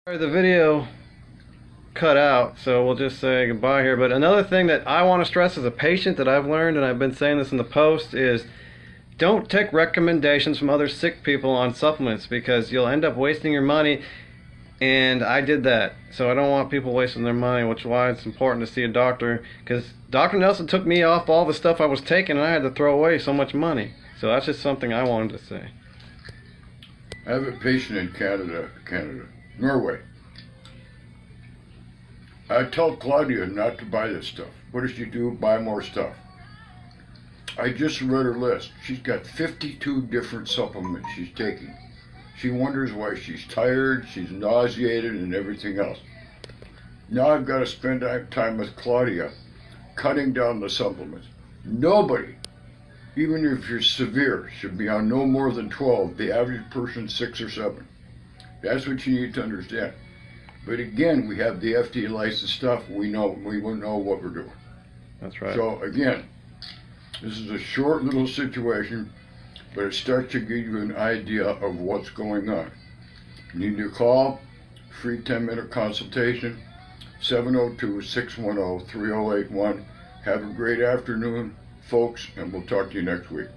Sorry, the video cut out, so we'll just say goodbye here. But another thing that I want to stress as a patient that I've learned, and I've been saying this in the post, is don't take recommendations from other sick people on supplements, because you'll end up wasting your money. And I did that, so I don't want people wasting their money, which is why it's important to see a doctor, because Dr. Nelson took me off all the stuff I was taking and I had to throw away so much money. So that's just something I wanted to say. I have a patient in Norway. I tell Claudia not to buy this stuff. What does she do? Buy more stuff. I just read her list. She's got 52 different supplements she's taking. She wonders why she's tired, she's nauseated, and everything else. Now I've got to spend time with Claudia cutting down the supplements. Nobody, even if you're severe, should be on no more than 12. The average person 6 or 7. That's what you need to understand. But again, we have the FDA licensed stuff. We will know what we're doing. That's right. So again, this is a short little situation, but it starts to give you an idea of what's going on. You need to call, free 10-minute consultation, 702-610-3081. Have a great afternoon, folks, and we'll talk to you next week.